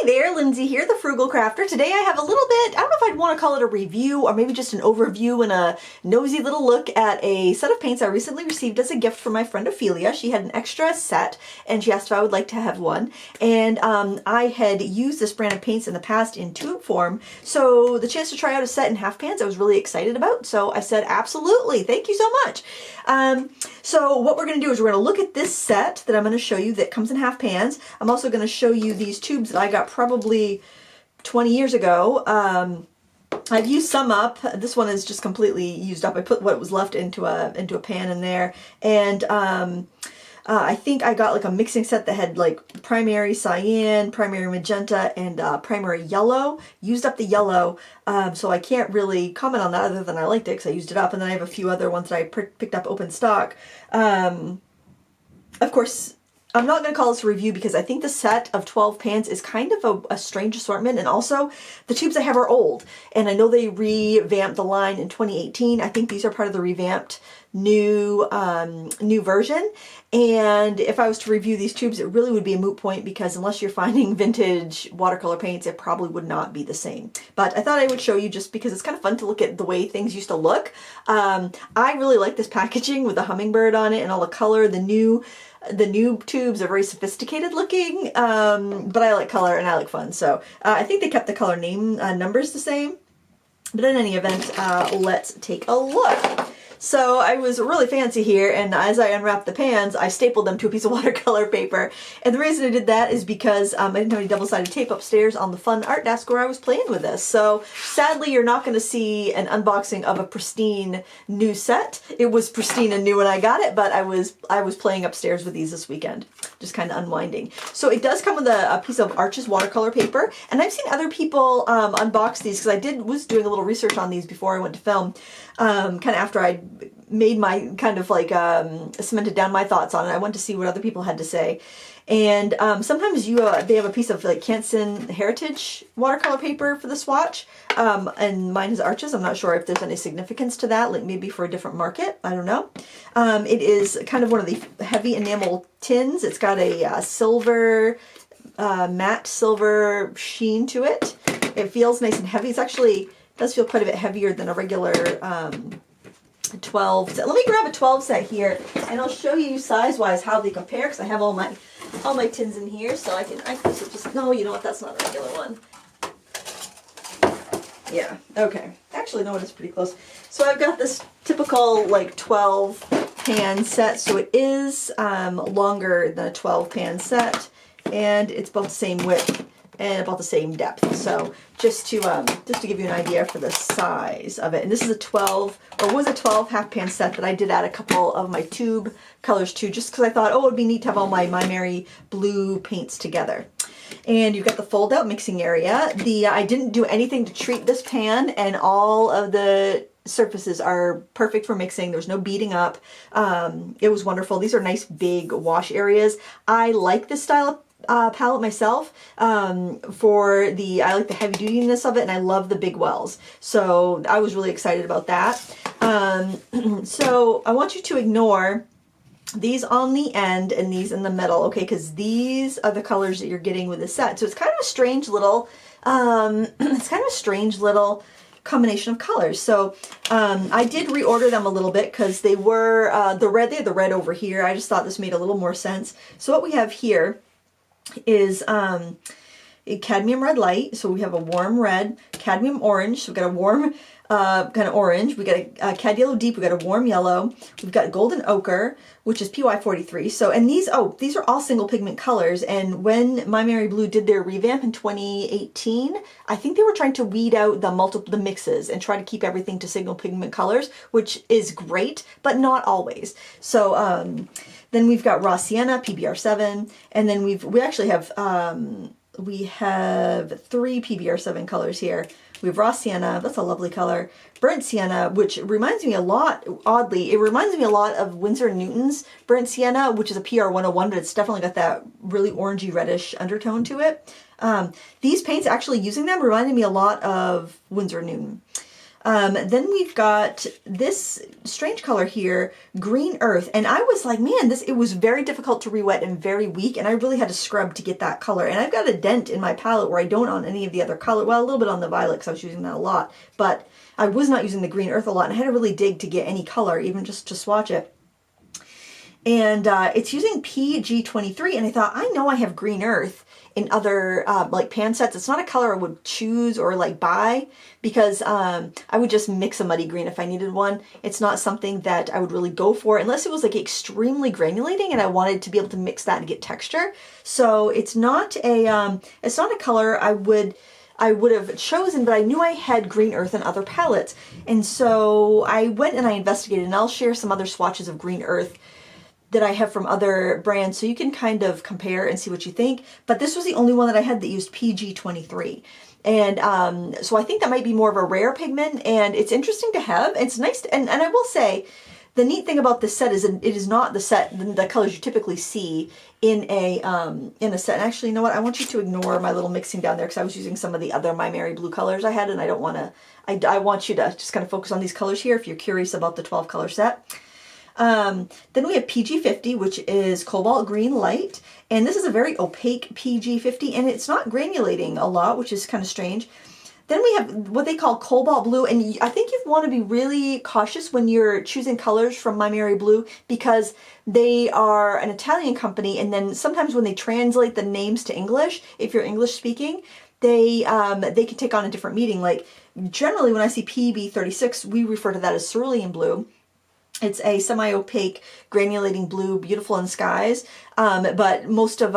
there, Lindsay here, the Frugal Crafter. Today I have a little bit, I don't know if I'd want to call it a review or maybe just an overview and a nosy little look at a set of paints I recently received as a gift from my friend Ophelia. She had an extra set and she asked if I would like to have one. And I had used this brand of paints in the past in tube form, so the chance to try out a set in half pans I was really excited about. So I said, absolutely, thank you so much. So what we're going to do is we're going to look at this set that I'm going to show you that comes in half pans. I'm also going to show you these tubes that I got probably 20 years ago. I've used some up. This one is just completely used up. I put what was left into a pan in there, and I think I got like a mixing set that had like primary cyan, primary magenta, and primary yellow. Used up the yellow, so I can't really comment on that other than I liked it because I used it up. And then I have a few other ones that I picked up open stock. Of course, I'm not going to call this a review because I think the set of 12 pans is kind of a strange assortment, and also the tubes I have are old, and I know they revamped the line in 2018. I think these are part of the revamped new version, and if I was to review these tubes, it really would be a moot point because unless you're finding vintage watercolor paints, it probably would not be the same. But I thought I would show you just because it's kind of fun to look at the way things used to look. I really like this packaging with the hummingbird on it and all the color. The new tubes are very sophisticated looking, but I like color and I like fun. So I think they kept the color name numbers the same. But in any event, let's take a look. So I was really fancy here, and as I unwrapped the pans, I stapled them to a piece of watercolor paper. And the reason I did that is because I didn't have any double-sided tape upstairs on the fun art desk where I was playing with this. So sadly, you're not going to see an unboxing of a pristine new set. It was pristine and new when I got it, but I was playing upstairs with these this weekend, just kind of unwinding. So it does come with a piece of Arches watercolor paper, and I've seen other people unbox these because I was doing a little research on these before I went to film. Kind of after I made my kind of like cemented down my thoughts on it, I went to see what other people had to say. And sometimes they have a piece of like Canson Heritage watercolor paper for the swatch, and mine is Arches. I'm not sure if there's any significance to that, like maybe for a different market. I don't know. It is kind of one of the heavy enamel tins. It's got a silver, matte silver sheen to it. It feels nice and heavy. It's actually does feel quite a bit heavier than a regular 12 set. Let me grab a 12 set here and I'll show you size-wise how they compare, because I have all my tins in here, so I can just, no, you know what, that's not a regular one. Yeah, okay. Actually, no, it is pretty close. So I've got this typical like 12 pan set, so it is longer than a 12 pan set, and it's about the same width and about the same depth. So just to give you an idea for the size of it. And this is a 12, or was a 12 half pan set that I did add a couple of my tube colors to, just because I thought, oh, it would be neat to have all my MaimeriBlu paints together. And you've got the fold out mixing area. I didn't do anything to treat this pan, and all of the surfaces are perfect for mixing. There's no beating up. It was wonderful. These are nice big wash areas. I like this style of palette myself. I like the heavy dutyness of it, and I love the big wells. So I was really excited about that. So I want you to ignore these on the end and these in the middle, okay? Because these are the colors that you're getting with the set. So it's kind of a strange little, combination of colors. So I did reorder them a little bit because they were they had the red over here. I just thought this made a little more sense. So what we have here is a cadmium red light. So we have a warm red, cadmium orange. So we've got a warm kind of orange. We got a cad yellow deep. We got a warm yellow. We've got golden ochre, which is PY43. So, and these are all single pigment colors. And when MaimeriBlu did their revamp in 2018, I think they were trying to weed out the mixes and try to keep everything to single pigment colors, which is great, but not always. So, then we've got raw sienna, PBR7, and then we actually have we have 3 PBR7 colors here. We have raw sienna, that's a lovely color. Burnt sienna, which reminds me a lot, oddly, it reminds me a lot of Winsor & Newton's burnt sienna, which is a PR101, but it's definitely got that really orangey reddish undertone to it. These paints, actually using them, reminded me a lot of Winsor & Newton. Then we've got this strange color here, Green Earth. And I was like, man, it was very difficult to re-wet and very weak. And I really had to scrub to get that color. And I've got a dent in my palette where I don't on any of the other color. Well, a little bit on the violet because I was using that a lot. But I was not using the Green Earth a lot. And I had to really dig to get any color, even just to swatch it. And it's using PG23. And I thought, I know I have Green Earth in other like pan sets. It's not a color I would choose or like buy because I would just mix a muddy green if I needed one. It's not something that I would really go for unless it was like extremely granulating and I wanted to be able to mix that and get texture. So it's not a color I would have chosen, but I knew I had Green Earth in other palettes. And so I went and I investigated, and I'll share some other swatches of Green Earth that I have from other brands so you can kind of compare and see what you think. But this was the only one that I had that used PG23. And so I think that might be more of a rare pigment, and it's interesting to have. It's nice to, and I will say, the neat thing about this set is it is not the colors you typically see in a set. And actually, you know what? I want you to ignore my little mixing down there because I was using some of the other MaimeriBlu colors I had, and I don't want to, I want you to just kind of focus on these colors here if you're curious about the 12 color set. Then we have PG50, which is Cobalt Green Light, and this is a very opaque PG50, and it's not granulating a lot, which is kind of strange. Then we have what they call Cobalt Blue, and I think you want to be really cautious when you're choosing colors from MaimeriBlu because they are an Italian company, and then sometimes when they translate the names to English, if you're English speaking, they can take on a different meaning. Like generally when I see PB36, we refer to that as cerulean blue. It's a semi-opaque granulating blue, beautiful in skies. But most of,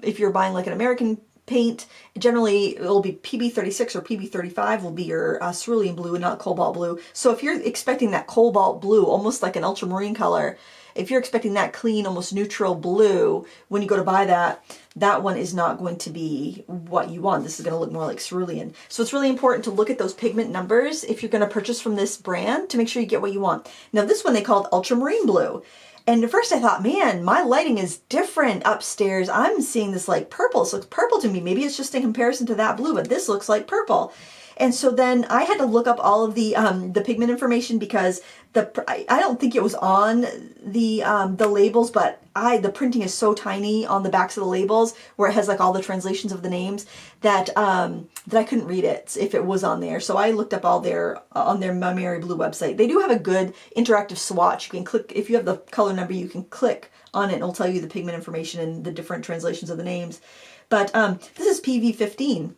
if you're buying like an American paint, generally it'll be PB36 or PB35 will be your cerulean blue and not cobalt blue. So if you're expecting that cobalt blue, almost like an ultramarine color, if you're expecting that clean, almost neutral blue, when you go to buy that, that one is not going to be what you want. This is going to look more like cerulean. So it's really important to look at those pigment numbers if you're going to purchase from this brand to make sure you get what you want. Now this one they called ultramarine blue. And at first I thought, man, my lighting is different upstairs. I'm seeing this like purple. This looks purple to me. Maybe it's just in comparison to that blue, but this looks like purple. And so then I had to look up all of the pigment information because I don't think it was on the labels, but the printing is so tiny on the backs of the labels where it has like all the translations of the names that I couldn't read it if it was on there. So I looked up all on their MaimeriBlu website. They do have a good interactive swatch. You can click, if you have the color number, you can click on it and it'll tell you the pigment information and the different translations of the names. But this is PV15.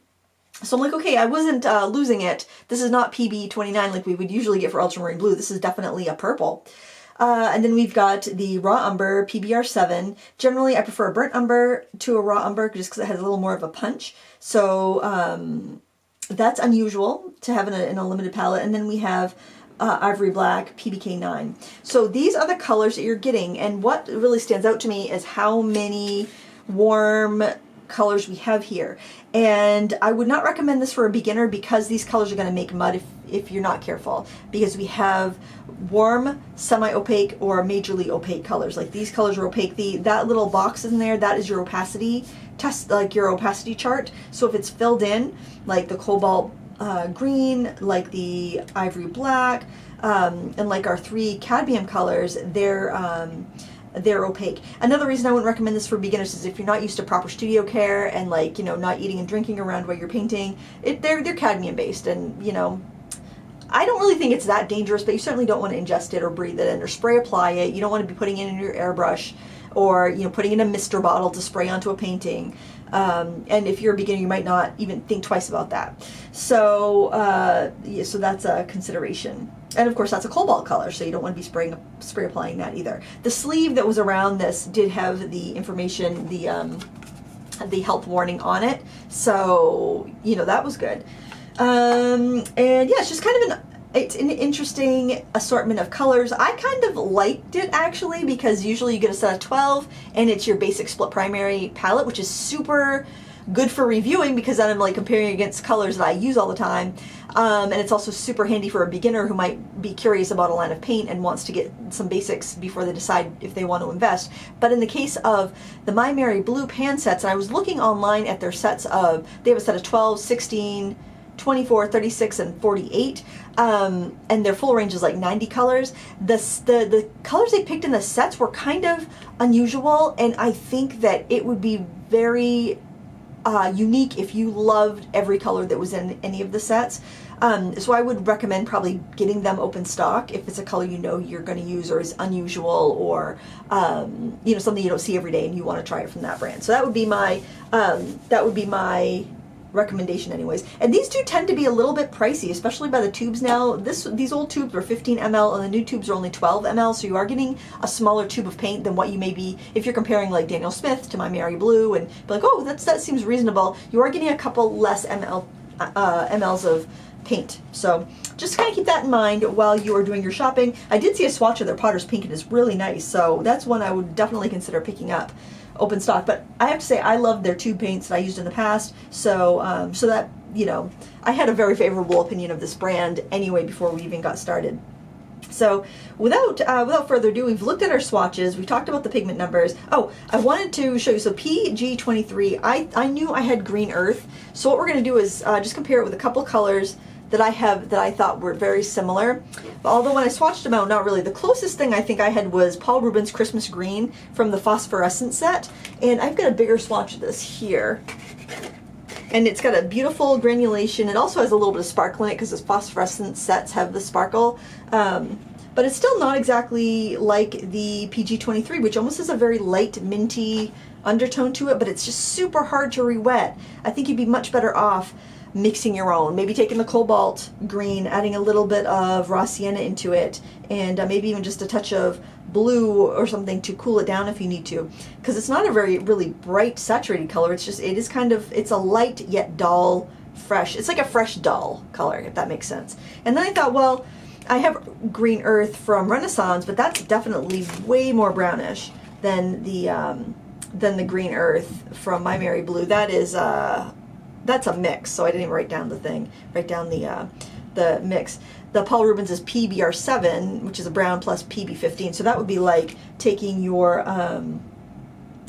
So I'm like, okay, I wasn't losing it. This is not PB29 like we would usually get for ultramarine blue. This is definitely a purple. And then we've got the raw umber, PBR7. Generally, I prefer a burnt umber to a raw umber just because it has a little more of a punch. So that's unusual to have in a limited palette. And then we have ivory black, PBK9. So these are the colors that you're getting. And what really stands out to me is how many warm colors we have here. And I would not recommend this for a beginner because these colors are going to make mud if you're not careful, because we have warm, semi-opaque, or majorly opaque colors. Like these colors are opaque. That little box in there, that is your opacity test, like your opacity chart. So if it's filled in, like the cobalt green, like the ivory black, and like our 3 cadmium colors, they're opaque. Another reason I wouldn't recommend this for beginners is if you're not used to proper studio care and like, you know, not eating and drinking around while you're painting. They're cadmium based, and you know, I don't really think it's that dangerous, but you certainly don't want to ingest it or breathe it in or spray apply it. You don't want to be putting it in your airbrush or, you know, putting it in a mister bottle to spray onto a painting. And if you're a beginner, you might not even think twice about that. So, yeah, so that's a consideration. And of course, that's a cobalt color, so you don't want to be spray applying that either. The sleeve that was around this did have the information, the health warning on it, so you know that was good. And yeah, it's just kind of it's an interesting assortment of colors. I kind of liked it actually because usually you get a set of 12 and it's your basic split primary palette, which is super good for reviewing because then I'm like comparing against colors that I use all the time. And it's also super handy for a beginner who might be curious about a line of paint and wants to get some basics before they decide if they want to invest. But in the case of the MaimeriBlu pan sets, and I was looking online at their sets of, they have a set of 12, 16, 24, 36, and 48. And their full range is like 90 colors. The colors they picked in the sets were kind of unusual, and I think that it would be very unique if you loved every color that was in any of the sets. So I would recommend probably getting them open stock if it's a color you know you're going to use or is unusual, or you know, something you don't see every day and you want to try it from that brand. So that would be my recommendation anyways. And these do tend to be a little bit pricey, especially by the tubes now. These old tubes were 15 ml and the new tubes are only 12 ml, so you are getting a smaller tube of paint than what you may be if you're comparing like Daniel Smith to MaimeriBlu and be like, oh, that seems reasonable. You are getting a couple less mls of paint. So just kind of keep that in mind while you are doing your shopping. I did see a swatch of their Potter's Pink and it's really nice, so that's one I would definitely consider picking up open stock. But I have to say, I love their tube paints that I used in the past, so so that, you know, I had a very favorable opinion of this brand anyway before we even got started. So without further ado, we've looked at our swatches, we talked about the pigment numbers. Oh, I wanted to show you, so PG23, I knew I had Green Earth, so what we're going to do is just compare it with a couple colors that I have that I thought were very similar. Although when I swatched them out, not really. The closest thing I think I had was Paul Rubens Christmas Green from the Phosphorescent set, and I've got a bigger swatch of this here. And it's got a beautiful granulation. It also has a little bit of sparkle in it because those phosphorescent sets have the sparkle. But it's still not exactly like the PG23, which almost has a very light minty undertone to it, but it's just super hard to re-wet. I think you'd be much better off mixing your own, maybe taking the cobalt green, adding a little bit of raw sienna into it, and maybe even just a touch of blue or something to cool it down if you need to, because it's not a really bright saturated color. It's just, it's a light yet dull, fresh. It's like a fresh dull color, if that makes sense. And then I thought, well, I have Green Earth from Renaissance, but that's definitely way more brownish than the Green Earth from MaimeriBlu. That is that's a mix, so I didn't even write down the mix. The Paul Rubens is PBR7, which is a brown plus PB15, so that would be like taking your,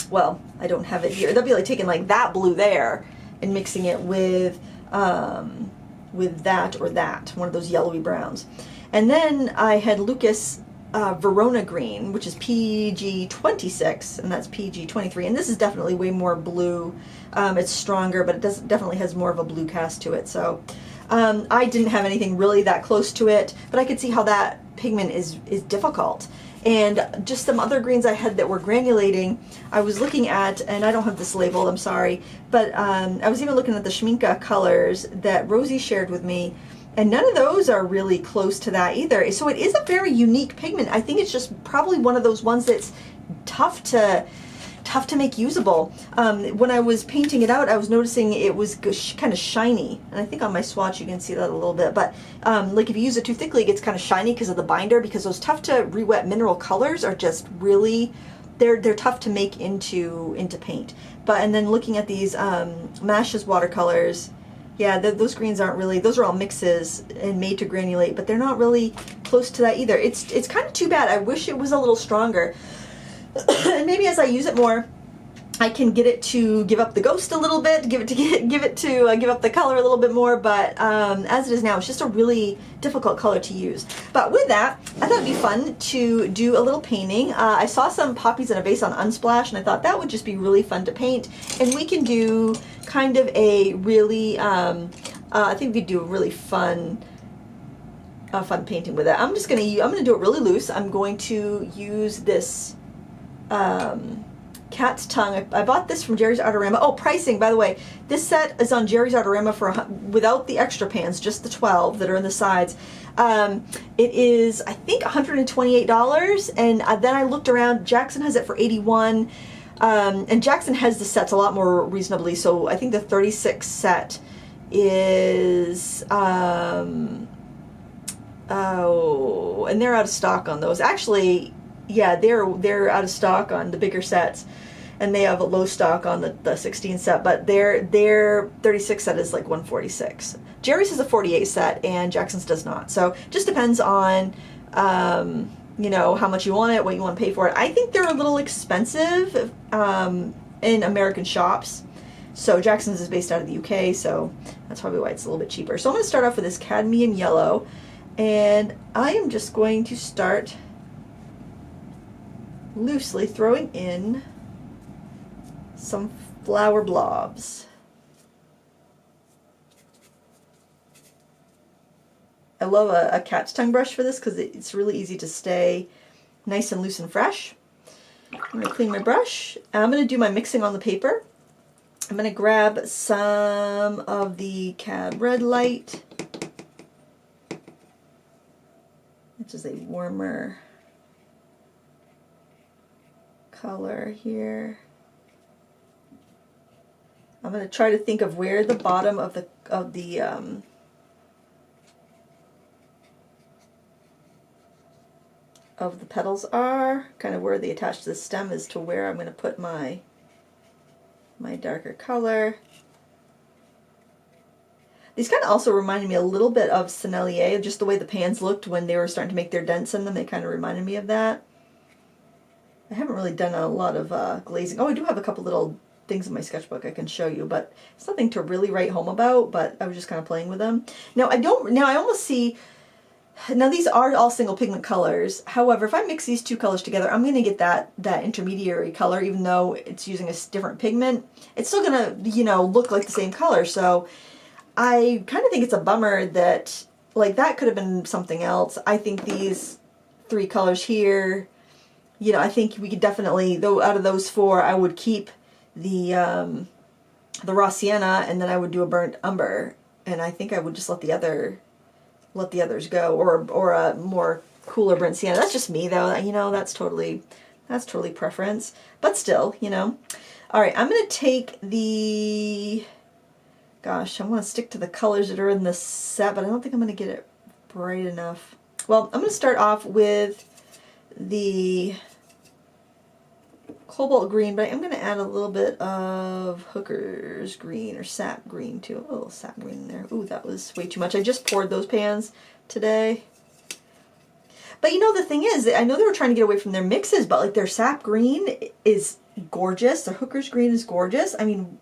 well, I don't have it here. That'd be like taking like that blue there and mixing it with that or that, one of those yellowy browns. And then I had Lucas Verona Green, which is PG26, and that's PG23, and this is definitely way more blue. It's stronger, but it definitely has more of a blue cast to it. So I didn't have anything really that close to it, but I could see how that pigment is difficult. And just some other greens I had that were granulating, I was looking at, and I don't have this labeled, I'm sorry, but I was even looking at the Schmincke colors that Rosie shared with me, and none of those are really close to that either. So it is a very unique pigment. I think it's just probably one of those ones that's tough to make usable. When I was painting it out, I was noticing it was kind of shiny, and I think on my swatch you can see that a little bit, but like if you use it too thickly, it gets kind of shiny because of the binder, because those tough to re-wet mineral colors are just really, they're tough to make into paint. And then looking at these Mash's watercolors, yeah, those greens aren't really, those are all mixes and made to granulate, but they're not really close to that either. It's kind of too bad. I wish it was a little stronger. And maybe as I use it more, I can get it to give up the ghost a little bit, give up the color a little bit more, but as it is now, it's just a really difficult color to use. But with that, I thought it'd be fun to do a little painting. I saw some poppies in a vase on Unsplash, and I thought that would just be really fun to paint, and we can do kind of a really, I think we could do a really fun painting with it. I'm gonna do it really loose. I'm going to use this Cat's Tongue. I bought this from Jerry's Artorama. Oh, pricing, by the way. This set is on Jerry's Artorama for without the extra pans, just the 12 that are in the sides. It is, I think, $128, and then I looked around. Jackson has it for $81, and Jackson has the sets a lot more reasonably, so I think the 36 set is, oh, and they're out of stock on those. Actually, yeah, they're out of stock on the bigger sets, and they have a low stock on the 16 set, but their 36 set is like $146. Jerry's is a 48 set, and Jackson's does not. So just depends on, you know, how much you want it, what you want to pay for it. I think they're a little expensive in American shops. So Jackson's is based out of the UK, so that's probably why it's a little bit cheaper. So I'm going to start off with this cadmium yellow, and I am just going to start loosely throwing in some flower blobs. I love a cat's tongue brush for this because it's really easy to stay nice and loose and fresh. I'm going to clean my brush. I'm going to do my mixing on the paper. I'm going to grab some of the Cad Red Light, which is a warmer color here. I'm going to try to think of where the bottom of the petals are, kind of where they attach to the stem is to where I'm going to put my darker color. These kind of also reminded me a little bit of Sennelier, just the way the pans looked when they were starting to make their dents in them. They kind of reminded me of that. I haven't really done a lot of glazing. Oh, I do have a couple little things in my sketchbook I can show you, but it's nothing to really write home about, but I was just kind of playing with them. Now I almost see, now these are all single pigment colors. However, if I mix these two colors together, I'm going to get that intermediary color, even though it's using a different pigment. It's still going to, you know, look like the same color. So I kind of think it's a bummer that, like, that could have been something else. I think these three colors here, you know, I think we could definitely, though, out of those four, I would keep the raw sienna, and then I would do a burnt umber, and I think I would just let the others go, or a more cooler burnt sienna. That's just me, though. You know, that's totally preference, but still, you know. All right, I'm gonna take the, gosh, I want to stick to the colors that are in the set, but I don't think I'm gonna get it bright enough. Well, I'm gonna start off with the cobalt green, but I am going to add a little bit of hooker's green or sap green too. A little sap green in there. Ooh, that was way too much. I just poured those pans today. But you know, the thing is, I know they were trying to get away from their mixes, but like their sap green is gorgeous. Their hooker's green is gorgeous. I mean,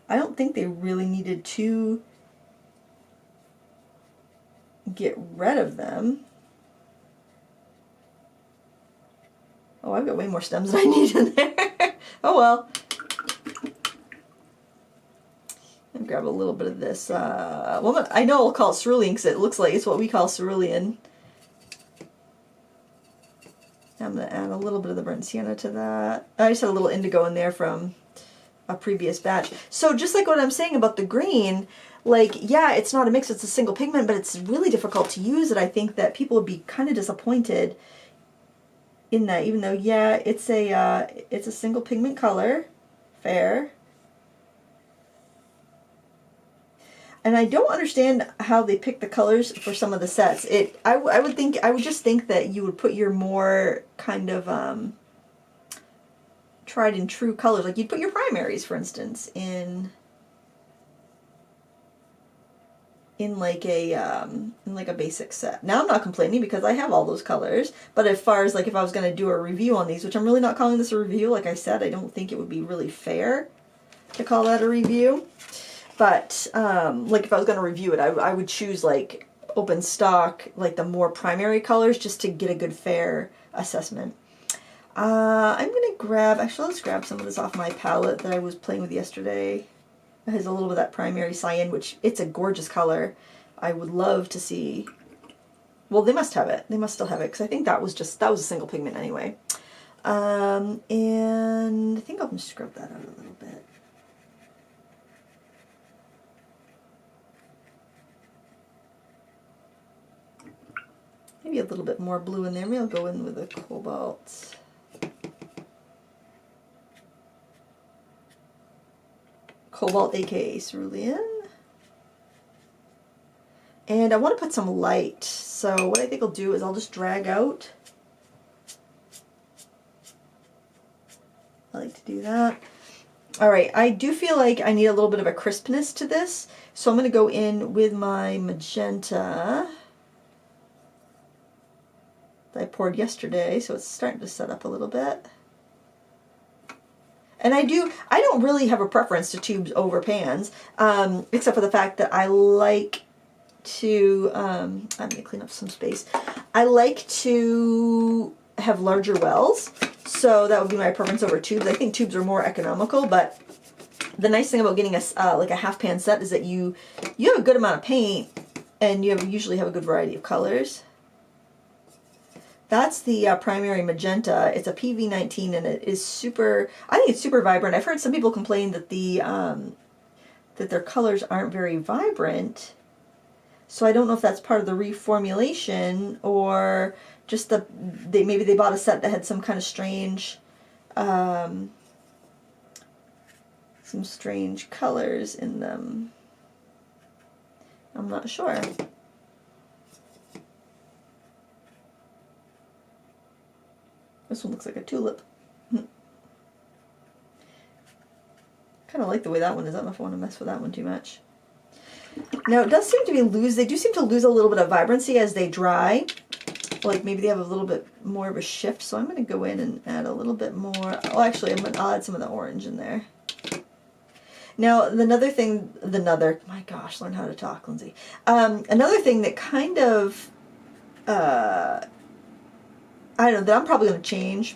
I don't think they really needed to get rid of them. Oh, I've got way more stems than I need in there. Oh well. And grab a little bit of this. Well, I know I'll call it cerulean because it looks like it's what we call cerulean. I'm going to add a little bit of the burnt sienna to that. I just had a little indigo in there from a previous batch. So just like what I'm saying about the green, like, yeah, it's not a mix, it's a single pigment, but it's really difficult to use it. I think that people would be kind of disappointed in that, even though, yeah, it's a single pigment color, fair. And I don't understand how they pick the colors for some of the sets. I would just think that you would put your more kind of tried and true colors, like you'd put your primaries, for instance, in like a basic set. Now I'm not complaining because I have all those colors, but as far as like if I was going to do a review on these, which I'm really not calling this a review, like I said, I don't think it would be really fair to call that a review. But like if I was going to review it, I would choose like open stock, like the more primary colors, just to get a good fair assessment. I'm going to grab, actually let's grab some of this off my palette that I was playing with yesterday. It has a little bit of that primary cyan, which it's a gorgeous color. I would love to see. Well, they must have it. They must still have it because I think that was a single pigment anyway. And I think I'll just scrub that out a little bit. Maybe a little bit more blue in there. Maybe I'll go in with a cobalt. Cobalt, aka cerulean. And I want to put some light. So what I think I'll do is I'll just drag out. I like to do that. Alright, I do feel like I need a little bit of a crispness to this. So I'm going to go in with my magenta that I poured yesterday. So it's starting to set up a little bit. And I don't really have a preference to tubes over pans, except for the fact that I like to, I'm going to clean up some space. I like to have larger wells, so that would be my preference over tubes. I think tubes are more economical, but the nice thing about getting a like a half pan set is that you have a good amount of paint, and you usually have a good variety of colors. That's the primary magenta. It's a PV19, and it is super, I think it's super vibrant. I've heard some people complain that that their colors aren't very vibrant. So I don't know if that's part of the reformulation or just maybe they bought a set that had some kind of strange, some strange colors in them. I'm not sure. This one looks like a tulip. Kind of like the way that one is. I don't know if I want to mess with that one too much. Now it does seem to be they do seem to lose a little bit of vibrancy as they dry. Like maybe they have a little bit more of a shift. So I'm going to go in and add a little bit more. Oh, actually, I'll add some of the orange in there. Now, another thing, my gosh, learn how to talk, Lindsay. Another thing that kind of, I don't know, that I'm probably going to change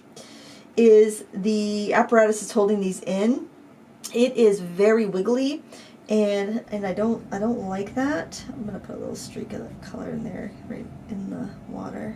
is the apparatus that's holding these in. It is very wiggly, and I don't like that. I'm going to put a little streak of that color in there, right in the water.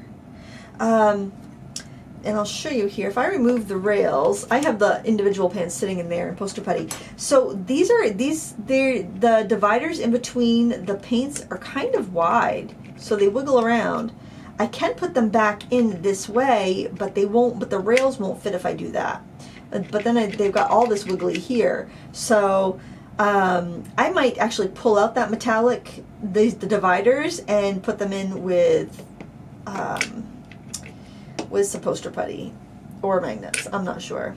And I'll show you here. If I remove the rails, I have the individual pans sitting in there in poster putty. So the dividers in between the paints are kind of wide, so they wiggle around. I can put them back in this way, but they won't. But the rails won't fit if I do that. But then they've got all this wiggly here, so I might actually pull out that metallic, the dividers, and put them in with some poster putty or magnets. I'm not sure.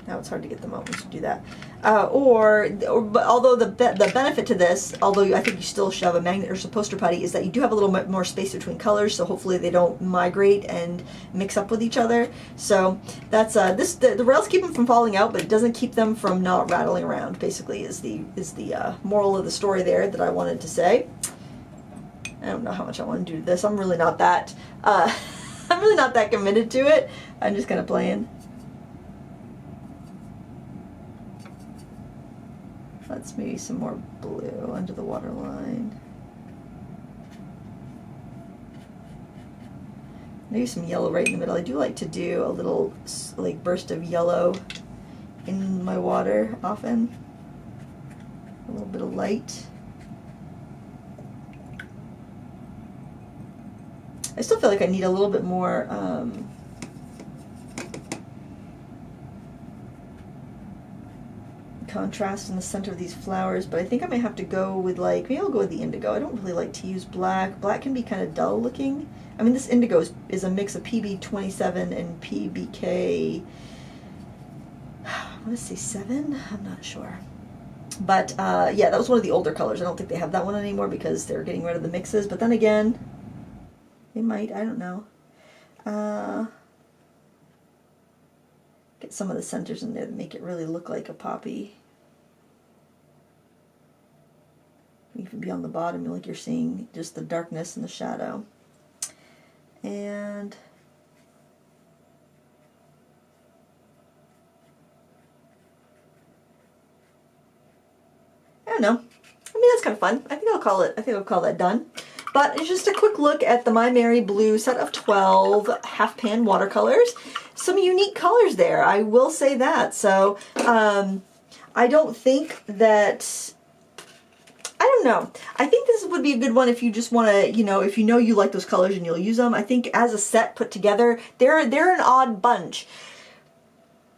Now it's hard to get them out once you do that. But although the benefit to this, although I think you still should have a magnet or some poster putty, is that you do have a little bit more space between colors, so hopefully they don't migrate and mix up with each other. So that's the rails keep them from falling out, but it doesn't keep them from not rattling around. Basically, is the moral of the story there that I wanted to say. I don't know how much I want to do this. I'm really not that I'm really not that committed to it. I'm just kind of playing. Let's maybe some more blue under the water line. Maybe some yellow right in the middle. I do like to do a little like burst of yellow in my water often. A little bit of light. I still feel like I need a little bit more contrast in the center of these flowers, but I think I might have to go with maybe I'll go with the indigo. I don't really like to use black. Black can be kind of dull looking. I mean, this indigo is a mix of PB27 and PBK, I want to say 7? I'm not sure. But yeah, that was one of the older colors. I don't think they have that one anymore because they're getting rid of the mixes, but then again, they might, I don't know. Get some of the centers in there that make it really look like a poppy. Even beyond the bottom, like you're seeing just the darkness and the shadow. And I don't know. I mean, that's kind of fun. I think I'll call that done. But it's just a quick look at the MaimeriBlu set of 12 half pan watercolors. Some unique colors there, I will say that. So I don't think that, I don't know. I think this would be a good one if you just want to, if you know you like those colors and you'll use them. I think as a set put together, they're an odd bunch.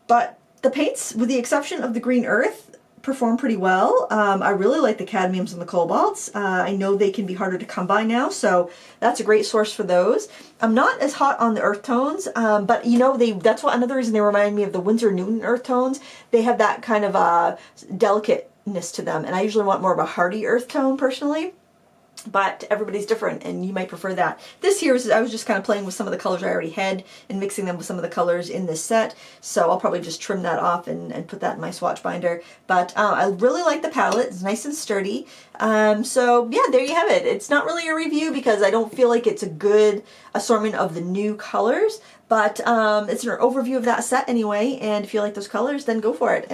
But the paints, with the exception of the green earth, perform pretty well. I really like the cadmiums and the cobalts. I know they can be harder to come by now, so that's a great source for those. I'm not as hot on the earth tones, but that's another reason they remind me of the Winsor Newton earth tones. They have that kind of delicateness to them, and I usually want more of a hearty earth tone personally. but everybody's different and you might prefer that. This here is, I was just kind of playing with some of the colors I already had and mixing them with some of the colors in this set, so I'll probably just trim that off and put that in my swatch binder. But I really like the palette. It's nice and sturdy. So yeah, there you have it. It's not really a review because I don't feel like it's a good assortment of the new colors, but it's an overview of that set anyway, and if you like those colors, then go for it.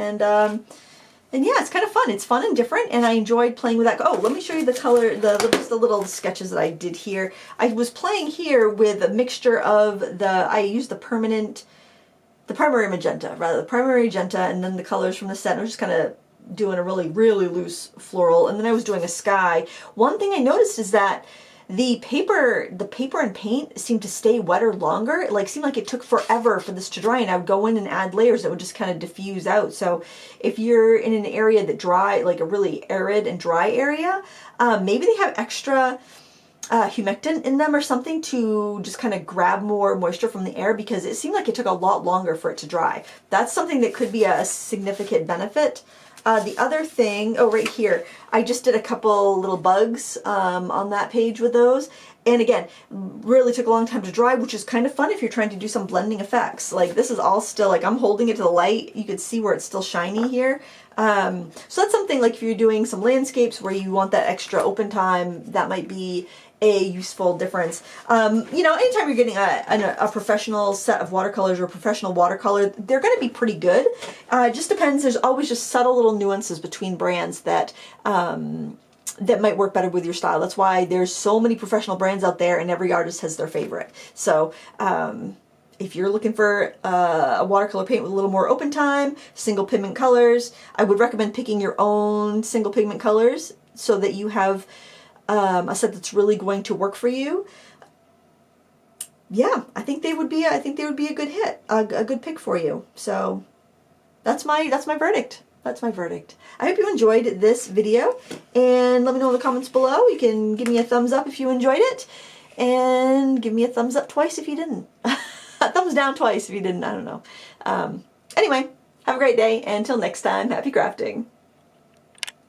And yeah, it's kind of fun. It's fun and different, and I enjoyed playing with that. Oh, let me show you the color, just the little sketches that I did here. I was playing here with a mixture of I used the primary magenta, rather, the primary magenta, and then the colors from the set. I was just kind of doing a really, really loose floral, and then I was doing a sky. One thing I noticed is that the paper and paint seemed to stay wetter longer. It seemed like it took forever for this to dry, and I would go in and add layers that would just kind of diffuse out. So if you're in an area that dry, like a really arid and dry area, maybe they have extra humectant in them or something to just kind of grab more moisture from the air, because it seemed like it took a lot longer for it to dry. That's something that could be a significant benefit. The other thing, oh, right here, I just did a couple little bugs on that page with those. And again, really took a long time to dry, which is kind of fun if you're trying to do some blending effects. Like this is all still, like I'm holding it to the light. You can see where it's still shiny here. So that's something like if you're doing some landscapes where you want that extra open time, that might be a useful difference. You know, anytime you're getting a professional set of watercolors or a professional watercolor, they're going to be pretty good. It just depends. There's always just subtle little nuances between brands that that might work better with your style. That's why there's so many professional brands out there, and every artist has their favorite. So if you're looking for a watercolor paint with a little more open time, single pigment colors, I would recommend picking your own single pigment colors so that you have a set that's really going to work for you. Yeah, I think they would be a good hit, a good pick for you. So that's my verdict. That's my verdict. I hope you enjoyed this video, and let me know in the comments below. You can give me a thumbs up if you enjoyed it, and give me a thumbs up twice if you didn't. A thumbs down twice if you didn't, I don't know. Anyway, have a great day, and until next time, happy crafting.